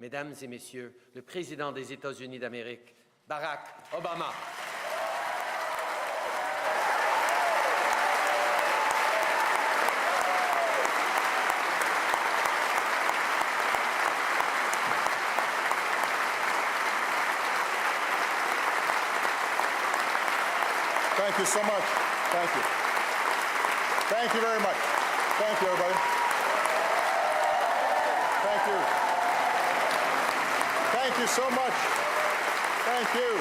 Mesdames et Messieurs, le président des États-Unis d'Amérique, Barack Obama. Thank you so much. Thank you. Thank you very much. Thank you, everybody. Thank you. Thank you so much. Thank you.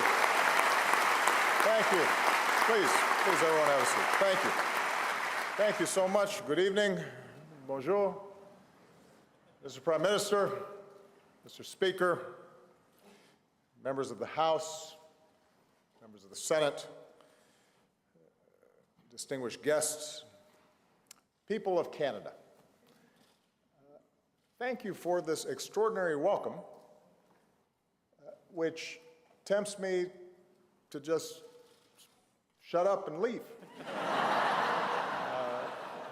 Thank you. Please, everyone have a seat. Thank you. Thank you so much. Good evening. Bonjour. Mr. Prime Minister, Mr. Speaker, members of the House, members of the Senate, distinguished guests, people of Canada, thank you for this extraordinary welcome, which tempts me to just shut up and leave,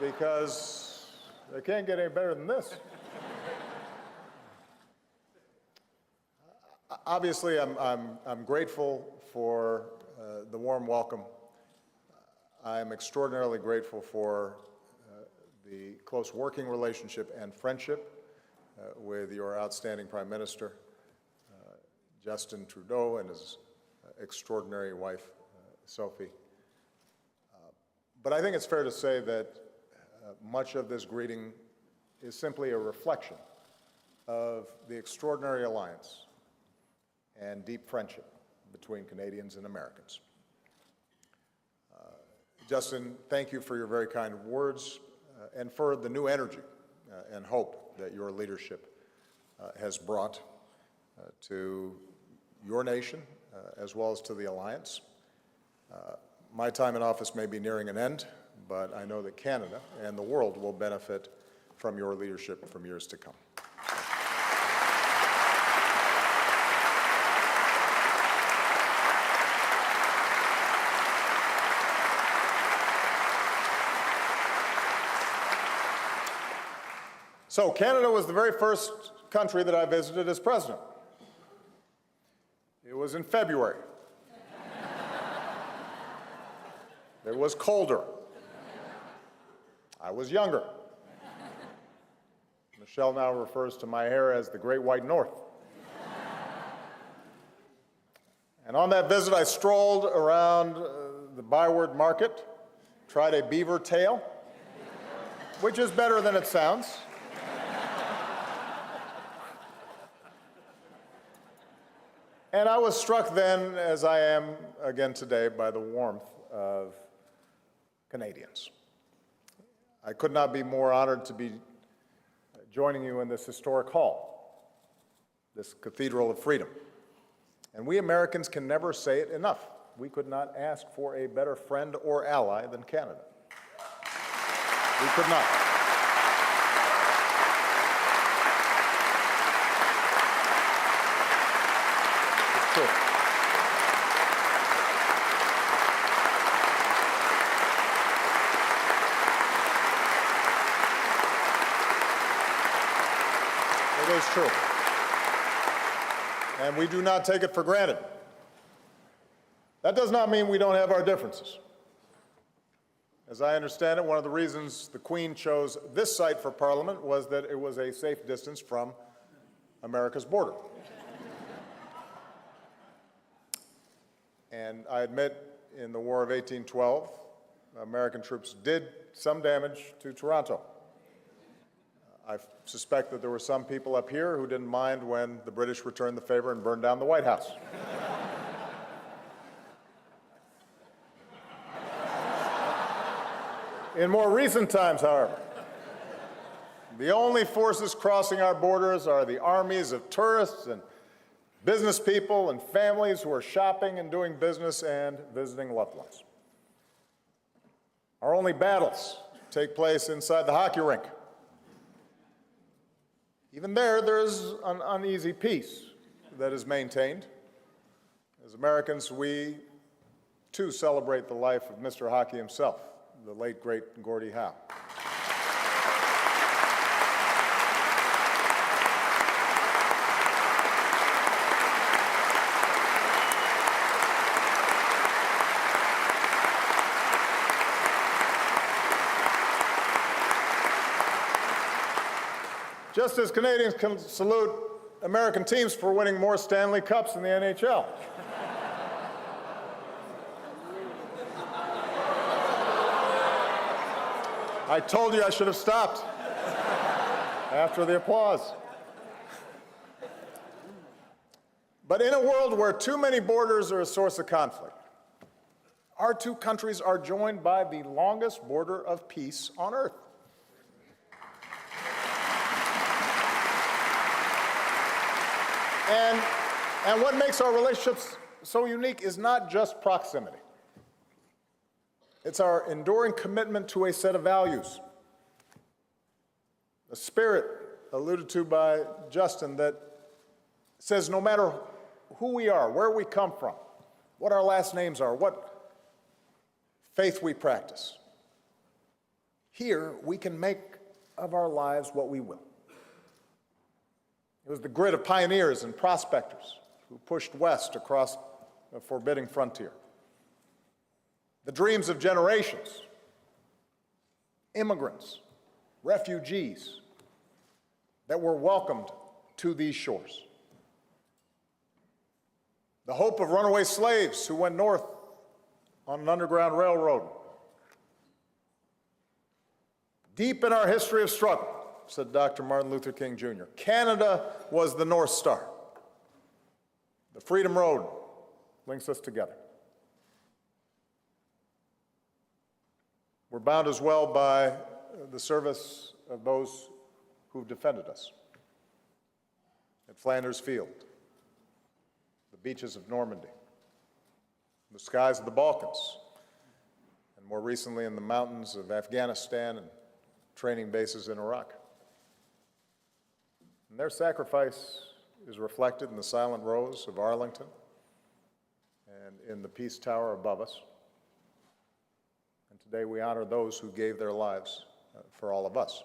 because it can't get any better than this. Obviously, I'm grateful for the warm welcome. I'm extraordinarily grateful for the close working relationship and friendship with your outstanding Prime Minister, Justin Trudeau, and his extraordinary wife, Sophie. But I think it's fair to say that much of this greeting is simply a reflection of the extraordinary alliance and deep friendship between Canadians and Americans. Justin, thank you for your very kind words and for the new energy and hope that your leadership has brought to your nation as well as to the alliance. My time in office may be nearing an end, but I know that Canada and the world will benefit from your leadership from years to come. So Canada was the very first country that I visited as president. It was in February. It was colder. I was younger. Michelle now refers to my hair as the Great White North. And on that visit, I strolled around the Byward Market, tried a beaver tail, which is better than it sounds. And I was struck then, as I am again today, by the warmth of Canadians. I could not be more honored to be joining you in this historic hall, this Cathedral of Freedom. And we Americans can never say it enough. We could not ask for a better friend or ally than Canada. We could not. True. It is true. And we do not take it for granted. That does not mean we don't have our differences. As I understand it, one of the reasons the Queen chose this site for Parliament was that it was a safe distance from America's border. And I admit, in the War of 1812, American troops did some damage to Toronto. I suspect that there were some people up here who didn't mind when the British returned the favor and burned down the White House. In more recent times, however, the only forces crossing our borders are the armies of tourists and business people and families who are shopping and doing business and visiting loved ones. Our only battles take place inside the hockey rink. Even there is an uneasy peace that is maintained. As Americans, we too celebrate the life of Mr. Hockey himself, the late, great Gordie Howe. Just as Canadians can salute American teams for winning more Stanley Cups in the NHL. I told you I should have stopped after the applause. But in a world where too many borders are a source of conflict, our two countries are joined by the longest border of peace on earth. And what makes our relationships so unique is not just proximity. It's our enduring commitment to a set of values, a spirit alluded to by Justin that says no matter who we are, where we come from, what our last names are, what faith we practice, here we can make of our lives what we will. It was the grit of pioneers and prospectors who pushed west across a forbidding frontier. The dreams of generations, immigrants, refugees that were welcomed to these shores. The hope of runaway slaves who went north on an underground railroad. Deep in our history of struggle, said Dr. Martin Luther King Jr., Canada was the North Star. The Freedom Road links us together. We're bound as well by the service of those who've defended us at Flanders Field, the beaches of Normandy, the skies of the Balkans, and more recently in the mountains of Afghanistan and training bases in Iraq. And their sacrifice is reflected in the silent rows of Arlington and in the Peace Tower above us. And today we honor those who gave their lives for all of us.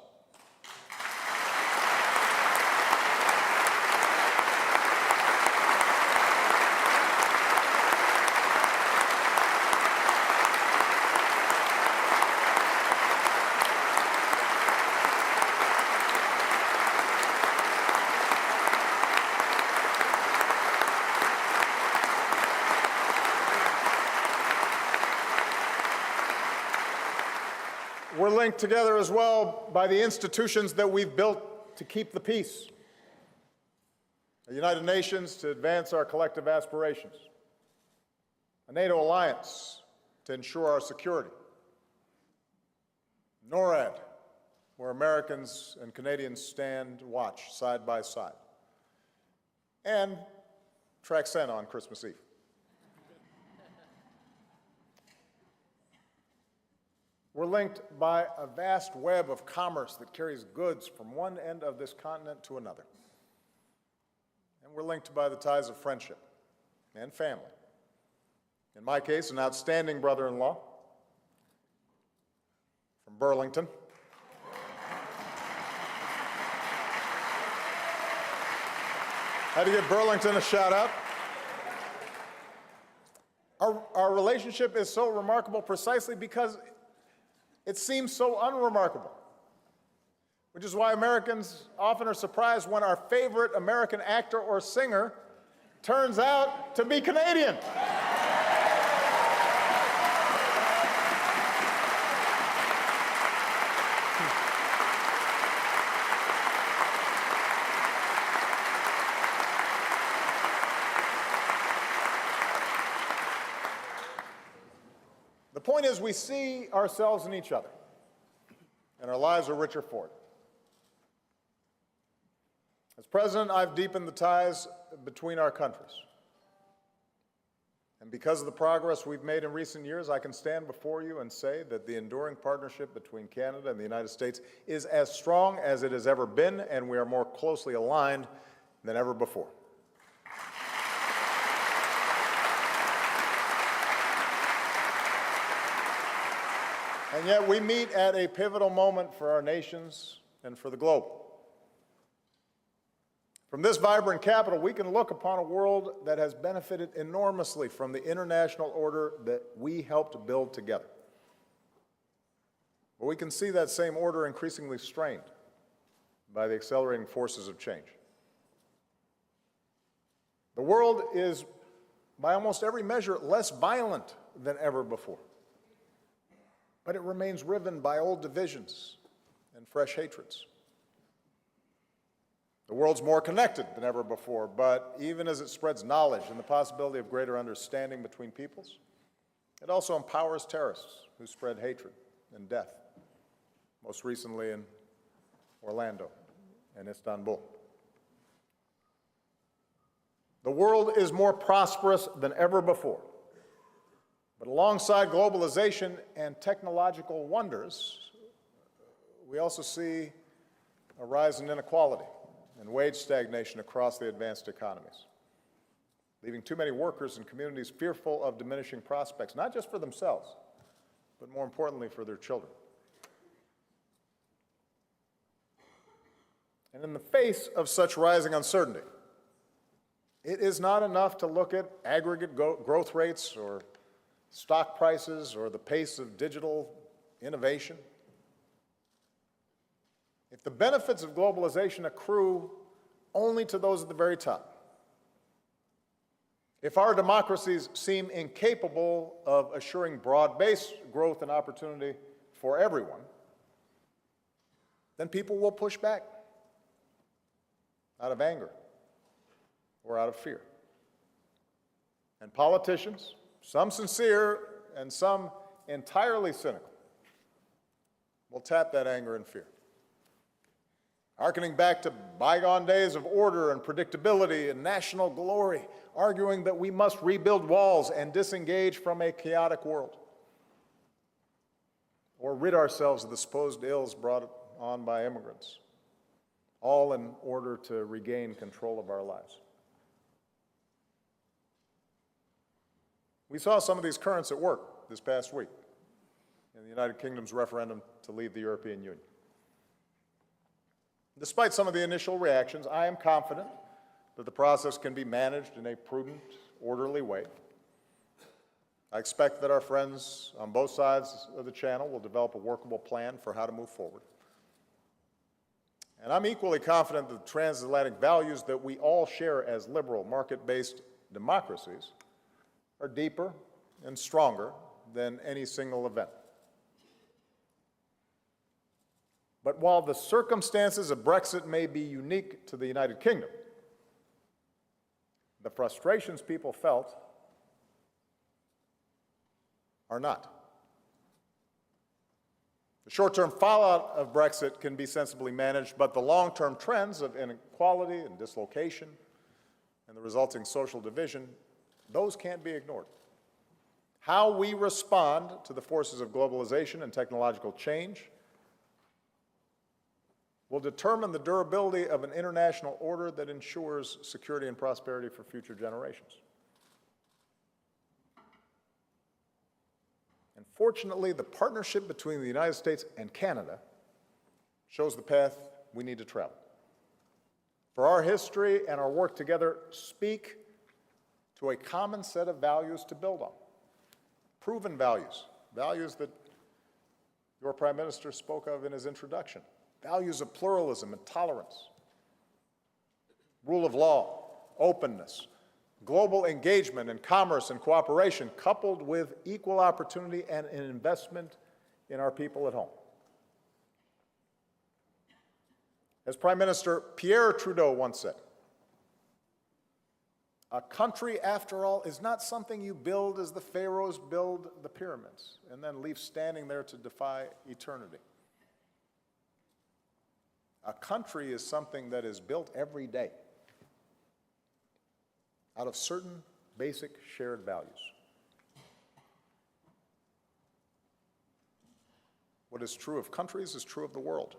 We're linked together as well by the institutions that we've built to keep the peace. The United Nations to advance our collective aspirations. A NATO alliance to ensure our security. NORAD, where Americans and Canadians stand watch side by side. And Traxen on Christmas Eve. We're linked by a vast web of commerce that carries goods from one end of this continent to another. And we're linked by the ties of friendship and family. In my case, an outstanding brother-in-law from Burlington. Had to give Burlington a shout out. Our relationship is so remarkable precisely because it seems so unremarkable, which is why Americans often are surprised when our favorite American actor or singer turns out to be Canadian. The point is, we see ourselves in each other, and our lives are richer for it. As president, I've deepened the ties between our countries. And because of the progress we've made in recent years, I can stand before you and say that the enduring partnership between Canada and the United States is as strong as it has ever been, and we are more closely aligned than ever before. And yet we meet at a pivotal moment for our nations and for the globe. From this vibrant capital, we can look upon a world that has benefited enormously from the international order that we helped build together. But we can see that same order increasingly strained. by the accelerating forces of change. The world is, by almost every measure, less violent than ever before. But it remains riven by old divisions and fresh hatreds. The world's more connected than ever before, but even as it spreads knowledge and the possibility of greater understanding between peoples, it also empowers terrorists who spread hatred and death, most recently in Orlando and Istanbul. The world is more prosperous than ever before, but alongside globalization and technological wonders, we also see a rise in inequality and wage stagnation across the advanced economies, leaving too many workers and communities fearful of diminishing prospects, not just for themselves, but more importantly for their children. And in the face of such rising uncertainty, it is not enough to look at aggregate growth rates or stock prices or the pace of digital innovation. If the benefits of globalization accrue only to those at the very top, if our democracies seem incapable of assuring broad-based growth and opportunity for everyone, then people will push back out of anger or out of fear. And politicians, some sincere and some entirely cynical, will tap that anger and fear, hearkening back to bygone days of order and predictability and national glory, arguing that we must rebuild walls and disengage from a chaotic world, or rid ourselves of the supposed ills brought on by immigrants, all in order to regain control of our lives. We saw some of these currents at work this past week in the United Kingdom's referendum to leave the European Union. Despite some of the initial reactions, I am confident that the process can be managed in a prudent, orderly way. I expect that our friends on both sides of the channel will develop a workable plan for how to move forward. And I'm equally confident that the transatlantic values that we all share as liberal, market-based democracies are deeper and stronger than any single event. But while the circumstances of Brexit may be unique to the United Kingdom, the frustrations people felt are not. The short-term fallout of Brexit can be sensibly managed, but the long-term trends of inequality and dislocation and the resulting social division, those can't be ignored. How we respond to the forces of globalization and technological change will determine the durability of an international order that ensures security and prosperity for future generations. And fortunately, the partnership between the United States and Canada shows the path we need to travel. For our history and our work together speak to a common set of values to build on. Proven values, values that your Prime Minister spoke of in his introduction. Values of pluralism and tolerance, rule of law, openness, global engagement and commerce and cooperation, coupled with equal opportunity and an investment in our people at home. As Prime Minister Pierre Trudeau once said, a country, after all, is not something you build as the pharaohs build the pyramids and then leave standing there to defy eternity. A country is something that is built every day out of certain basic shared values. What is true of countries is true of the world.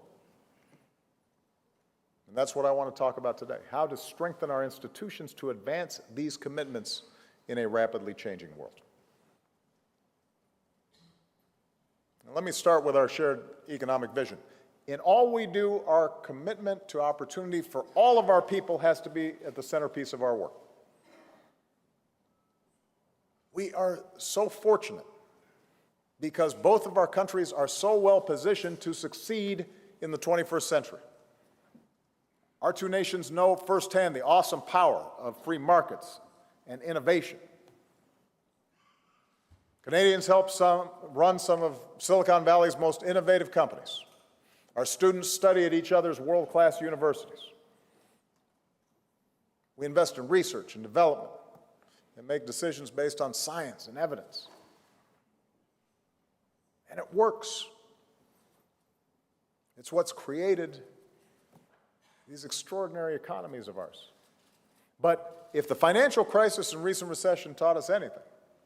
And that's what I want to talk about today, how to strengthen our institutions to advance these commitments in a rapidly changing world. Now, let me start with our shared economic vision. In all we do, our commitment to opportunity for all of our people has to be at the centerpiece of our work. We are so fortunate because both of our countries are so well positioned to succeed in the 21st century. Our two nations know firsthand the awesome power of free markets and innovation. Canadians help run some of Silicon Valley's most innovative companies. Our students study at each other's world-class universities. We invest in research and development and make decisions based on science and evidence. And it works. It's what's created these extraordinary economies of ours. But if the financial crisis and recent recession taught us anything,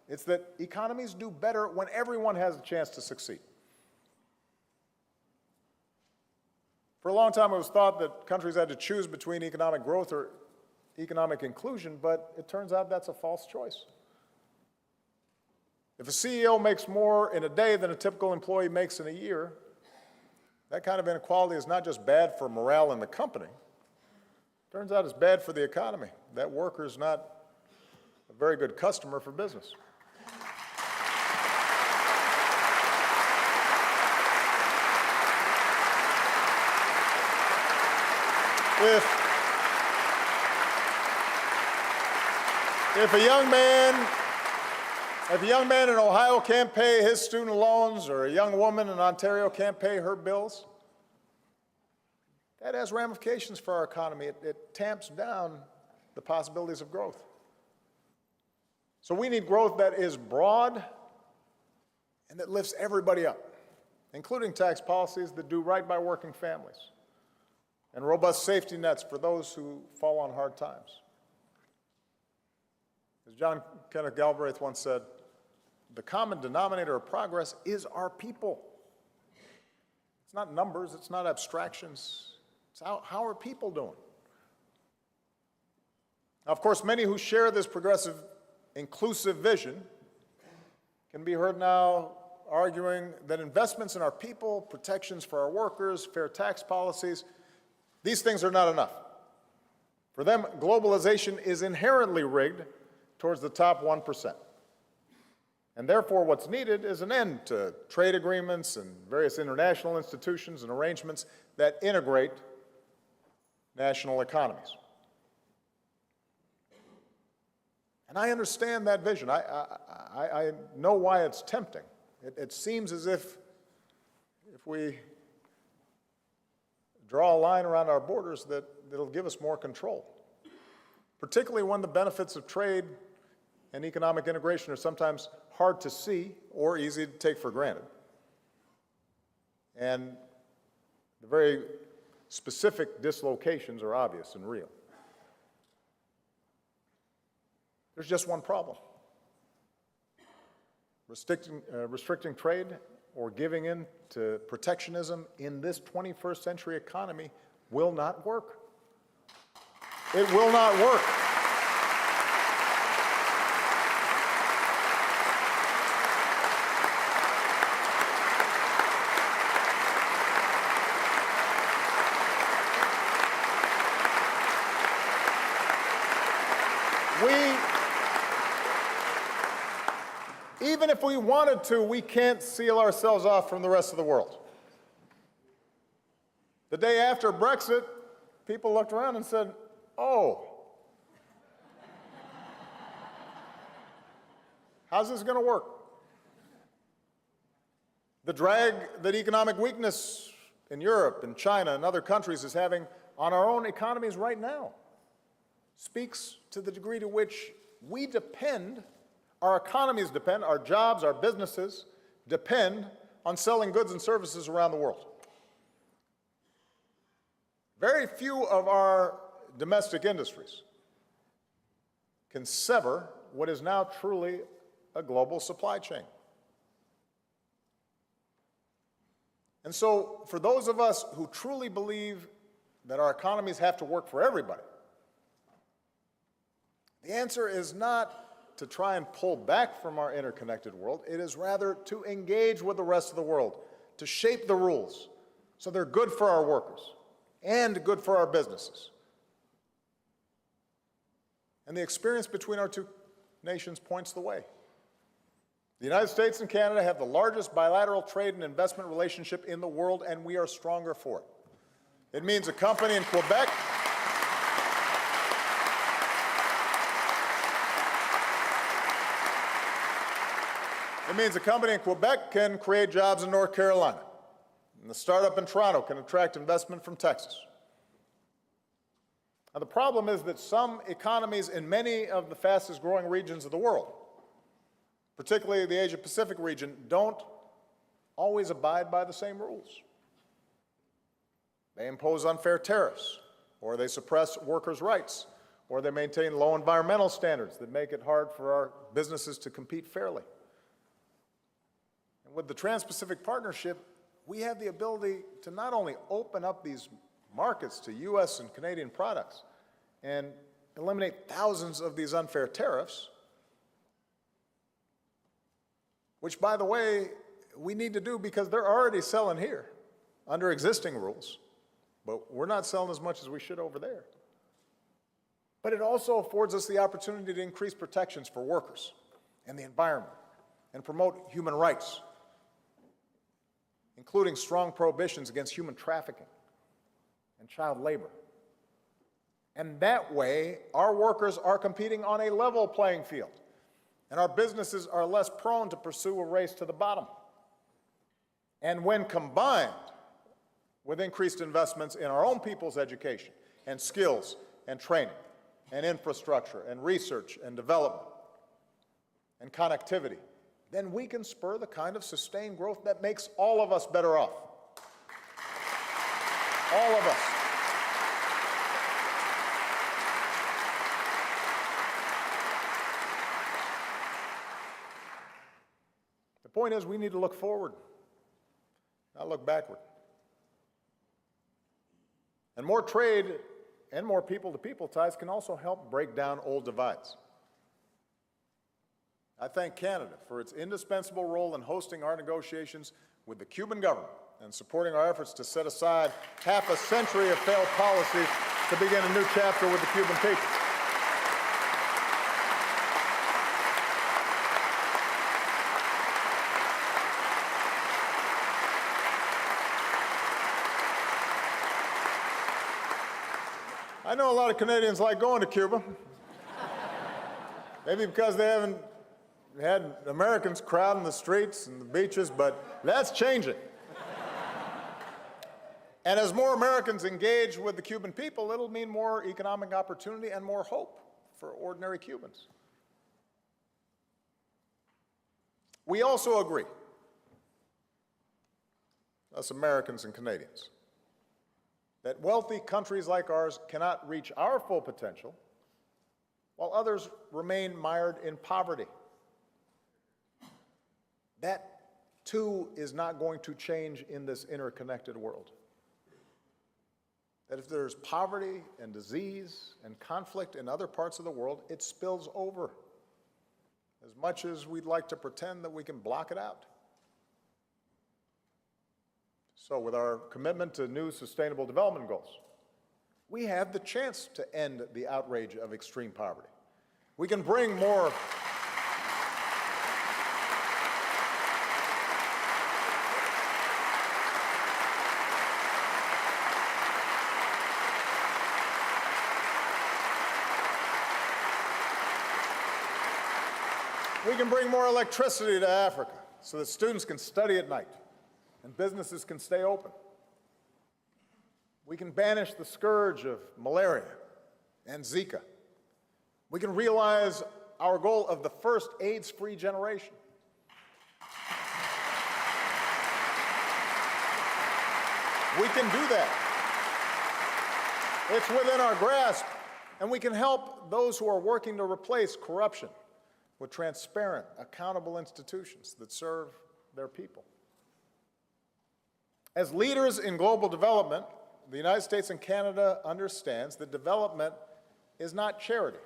it's that economies do better when everyone has a chance to succeed. For a long time, it was thought that countries had to choose between economic growth or economic inclusion, but it turns out that's a false choice. If a CEO makes more in a day than a typical employee makes in a year, that kind of inequality is not just bad for morale in the company. Turns out it's bad for the economy. That worker is not a very good customer for business. If a young man in Ohio can't pay his student loans, or a young woman in Ontario can't pay her bills, that has ramifications for our economy. It tamps down the possibilities of growth. So we need growth that is broad and that lifts everybody up, including tax policies that do right by working families and robust safety nets for those who fall on hard times. As John Kenneth Galbraith once said, the common denominator of progress is our people. It's not numbers, it's not abstractions. It's how are people doing? Now, of course, many who share this progressive, inclusive vision can be heard now arguing that investments in our people, protections for our workers, fair tax policies, these things are not enough. For them, globalization is inherently rigged towards the top 1%. And therefore, what's needed is an end to trade agreements and various international institutions and arrangements that integrate national economies. And I understand that vision. I know why it's tempting. It seems as if we draw a line around our borders that it'll give us more control, particularly when the benefits of trade and economic integration are sometimes hard to see or easy to take for granted. And the very specific dislocations are obvious and real. There's just one problem. Restricting trade or giving in to protectionism in this 21st century economy will not work. It will not work. Even if we wanted to, we can't seal ourselves off from the rest of the world. The day after Brexit, people looked around and said, oh, how's this going to work? The drag that economic weakness in Europe and China and other countries is having on our own economies right now speaks to the degree to which we depend, our economies depend, our jobs, our businesses depend on selling goods and services around the world. Very few of our domestic industries can sever what is now truly a global supply chain. And so, for those of us who truly believe that our economies have to work for everybody, the answer is not to try and pull back from our interconnected world. It is rather to engage with the rest of the world, to shape the rules so they're good for our workers and good for our businesses. And the experience between our two nations points the way. The United States and Canada have the largest bilateral trade and investment relationship in the world, and we are stronger for it. It means a company in Quebec It means a company in Quebec can create jobs in North Carolina, and the startup in Toronto can attract investment from Texas. Now, the problem is that some economies in many of the fastest growing regions of the world, particularly the Asia-Pacific region, don't always abide by the same rules. They impose unfair tariffs, or they suppress workers' rights, or they maintain low environmental standards that make it hard for our businesses to compete fairly. And with the Trans-Pacific Partnership, we have the ability to not only open up these markets to U.S. and Canadian products and eliminate thousands of these unfair tariffs, which, by the way, we need to do because they're already selling here under existing rules, but we're not selling as much as we should over there. But it also affords us the opportunity to increase protections for workers and the environment and promote human rights, including strong prohibitions against human trafficking and child labor. And that way, our workers are competing on a level playing field, and our businesses are less prone to pursue a race to the bottom. And when combined with increased investments in our own people's education and skills and training and infrastructure and research and development and connectivity, then we can spur the kind of sustained growth that makes all of us better off. All of us. The point is, we need to look forward, not look backward. And more trade and more people-to-people ties can also help break down old divides. I thank Canada for its indispensable role in hosting our negotiations with the Cuban government and supporting our efforts to set aside half a century of failed policies to begin a new chapter with the Cuban people. I know a lot of Canadians like going to Cuba, maybe because they haven't had Americans crowding the streets and the beaches, but that's changing. And as more Americans engage with the Cuban people, it'll mean more economic opportunity and more hope for ordinary Cubans. We also agree, us Americans and Canadians, that wealthy countries like ours cannot reach our full potential while others remain mired in poverty. That, too, is not going to change in this interconnected world. That if there's poverty and disease and conflict in other parts of the world, it spills over, as much as we'd like to pretend that we can block it out. So with our commitment to new sustainable development goals, we have the chance to end the outrage of extreme poverty. We can bring more electricity to Africa so that students can study at night and businesses can stay open. We can banish the scourge of malaria and Zika. We can realize our goal of the first AIDS-free generation. We can do that. It's within our grasp, and we can help those who are working to replace corruption with transparent, accountable institutions that serve their people. As leaders in global development, the United States and Canada understands that development is not charity.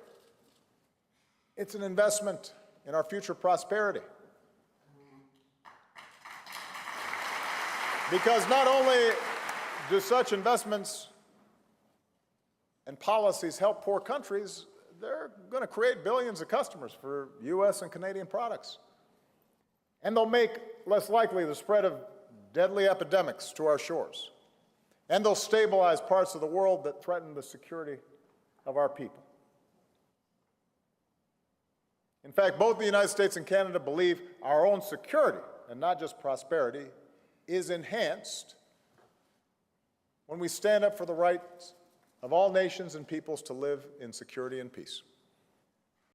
It's an investment in our future prosperity. Because not only do such investments and policies help poor countries, they're going to create billions of customers for U.S. and Canadian products. And they'll make less likely the spread of deadly epidemics to our shores. And they'll stabilize parts of the world that threaten the security of our people. In fact, both the United States and Canada believe our own security, and not just prosperity, is enhanced when we stand up for the rights of all nations and peoples to live in security and peace.